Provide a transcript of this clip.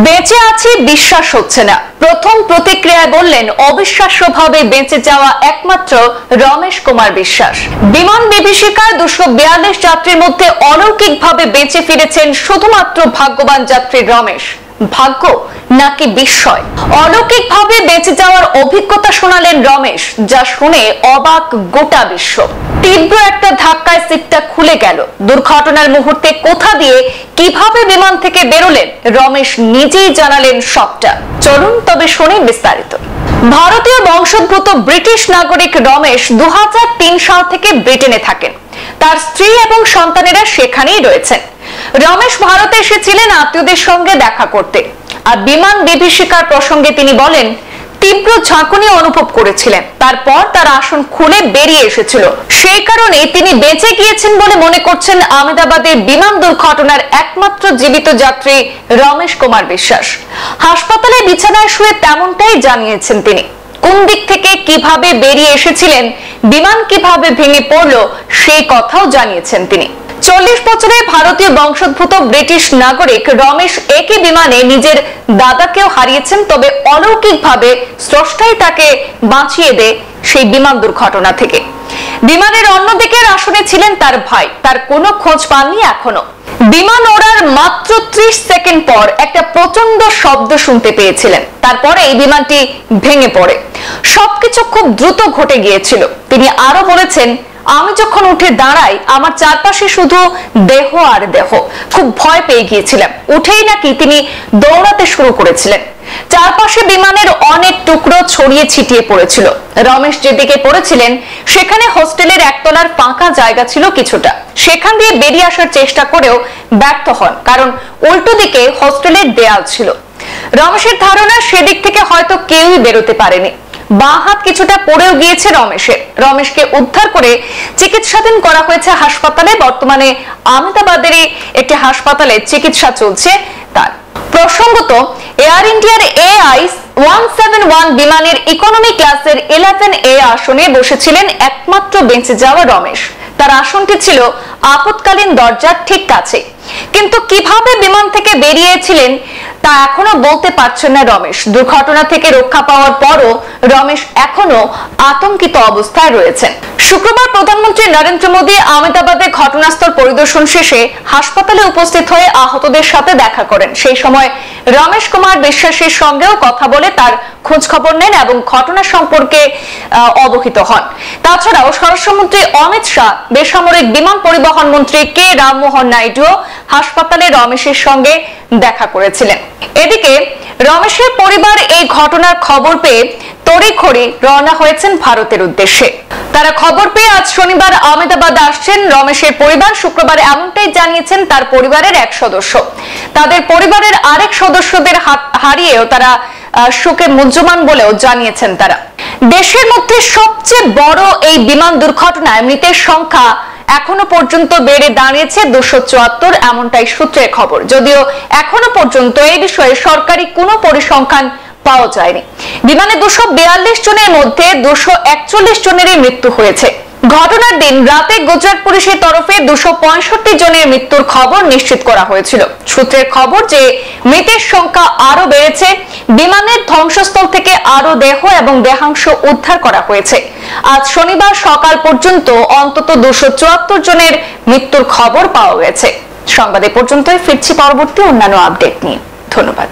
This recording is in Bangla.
বেঁচে আছি বিশ্বাস হচ্ছে না। প্রথম প্রতিক্রিয়ায় বললেন অবিশ্বাস্যভাবে বেঁচে যাওয়া একমাত্র রমেশ কুমার বিশ্বাস। বিমান বিভীষিকায় 242 যাত্রীর মধ্যে অলৌকিকভাবে বেঁচে ফিরেছেন শুধুমাত্র ভাগ্যবান যাত্রী রমেশ। ভাগ্য নাকি বিস্ময়? অলৌকিকভাবে বেঁচে যাওয়ার অভিজ্ঞতা শোনালেন রমেশ, যা শুনে অবাক গোটা বিশ্ব। তীব্র একটা ধাক্কায় সিটটা খুলে গেল। দুর্ঘটনার মুহূর্তে কোথা দিয়ে কিভাবে বিমান থেকে বেরোলেন রমেশ নিজেই জানালেন সবটা। চলুন তবে শুনি বিস্তারিত। ভারতীয় বংশোদ্ভূত ব্রিটিশ নাগরিক রমেশ 2003 সাল থেকে ব্রিটেনে থাকেন। তার স্ত্রী এবং সন্তানেরা সেখানেই রয়েছেন। রমেশ ভারতে এসেছিলেন আত্মীয়দের সঙ্গে দেখা করতে। আর বিমান বিভীষিকার প্রসঙ্গে তিনি বলেন, তীব্র ঝাঁকুনি অনুভব করেছিলেন। তারপর তার আসন খুলে বেরিয়ে এসেছিল। সেই কারণে তিনি বেঁচে গিয়েছেন বলে মনে করছেন আহমেদাবাদের বিমান দুর্ঘটনার একমাত্র জীবিত যাত্রী রমেশ কুমার বিশ্বাস। হাসপাতালে বিছানায় শুয়ে তেমনটাই জানিয়েছেন তিনি। কোন দিক থেকে কিভাবে বেরিয়ে এসেছিলেন, বিমান কিভাবে ভেঙে পড়লো সেই কথাও জানিয়েছেন তিনি। 40 বছরের ভারতীয় বংশোদ্ভূত ব্রিটিশ নাগরিক রমেশ একই বিমানে নিজের দাদাকেও হারিয়েছেন। তবে অলৌকিকভাবে স্রষ্টাই তাকে বাঁচিয়ে দেয় সেই বিমান দুর্ঘটনা থেকে। বিমানের অন্যদিকের আসনে ছিলেন তার ভাই। তার কোনো খোঁজ পাননি এখনো। বিমান ওড়ার মাত্র 30 সেকেন্ড পর একটা প্রচন্ড শব্দ শুনতে পেয়েছিলেন। তারপরে এই বিমানটি ভেঙে পড়ে। সবকিছু খুব দ্রুত ঘটে গিয়েছিল। তিনি আরো বলেছেন, আমি যখন উঠে দাঁড়াই আমার চারপাশে শুধু দেহ আর দেহ। খুব ভয় পেয়ে গিয়েছিলাম। উঠেই নাকি তিনি দৌড়াতে শুরু করেছিলেন। চারপাশে বিমানের অনেক টুকরো ছড়িয়ে ছিটিয়ে পড়েছিল। রমেশ যেদিকে পড়েছিলেন সেখানে হোস্টেলের একতলার ফাঁকা জায়গা ছিল কিছুটা। সেখান দিয়ে বেরিয়ে আসার চেষ্টা করেও ব্যর্থ হন, কারণ উল্টো দিকে হোস্টেলের দেয়াল ছিল। রমেশের ধারণা সেদিক থেকে হয়তো কেউই বেরোতে পারেনি। বাঁ হাত কিছুটা পড়েও গিয়েছে রমেশের। রমেশকে উদ্ধার করে চিকিৎসাধীন করা হয়েছে হাসপাতালে। বর্তমানে আহমেদাবাদের একটি হাসপাতালে চিকিৎসা চলছে তার। প্রসঙ্গত, এয়ার ইন্ডিয়ার AI-171 বিমানের ইকোনমি ক্লাসের 11A আসনে বসেছিলেন একমাত্র বেঁচে যাওয়া রমেশ। তার আসনটি ছিল আপৎকালীন দরজার ঠিক কাছে। কিন্তু কিভাবে বিমান থেকে বেরিয়েছিলেন তা এখনো বলতে পারছেন না রমেশ। দুর্ঘটনা থেকে রক্ষা পাওয়ার পরও রমেশ এখনো আতঙ্কিত অবস্থায় রয়েছেন। শুক্রবার প্রধানমন্ত্রী নরেন্দ্র মোদী আহমেদাবাদে ঘটনাস্থল পরিদর্শন শেষে হাসপাতালে উপস্থিত হয়ে আহতদের সাথে দেখা করেন। সেই সময় রমেশ কুমার বিশ্বাসের সঙ্গেও কথা বলে তার খোঁজ খবর নেন এবং ঘটনা সম্পর্কে অবহিত হন। তাছাড়াও স্বরাষ্ট্রমন্ত্রী অমিত শাহ, বেসামরিক বিমান পরিবহন মন্ত্রী কে রামমোহন নাইডু হাসপাতালে রমেশের সঙ্গে দেখা করেছিলেন। এদিকে রমেশের পরিবার এই ঘটনার খবর পেয়ে তড়িঘড়ি রওনা হয়েছেন ভারতের উদ্দেশ্যে। তারা খবর পেয়ে আজ শনিবার আহমেদাবাদ আসছেন। রমেশের পরিবার শুক্রবার এমনটাই জানিয়েছেন তার পরিবারের এক সদস্য। তাদের পরিবারের আরেক সদস্যদের হারিয়েও তারা শোকে মুহ্যমান বলেও জানিয়েছেন তারা। দেশের মধ্যে সবচেয়ে বড় এই বিমান দুর্ঘটনায় মৃতের সংখ্যা এখনো পর্যন্ত বেড়ে দাঁড়িয়েছে 274, এমনটাই সূত্রের খবর। যদিও এখনো পর্যন্ত এই বিষয়ে সরকারি কোনো পরিসংখ্যান পাওয়া যায়নি। বিমানে 242 জনের মধ্যে 241 জনেরই মৃত্যু হয়েছে। ঘটনার দিন রাতে গুজরাট পুলিশের তরফে 265 জনের মৃত্যুর খবর নিশ্চিত করা হয়েছিল। সূত্রের খবর যে মৃতের সংখ্যা আরো বেড়েছে। বিমানের ধ্বংসস্থল থেকে আরো দেহ এবং দেহাংশ উদ্ধার করা হয়েছে। আজ শনিবার সকাল পর্যন্ত অন্তত 274 জনের মৃত্যুর খবর পাওয়া গেছে। সংবাদ এ পর্যন্তই। ফিরছি পরবর্তী অন্যান্য আপডেট নিয়ে। ধন্যবাদ।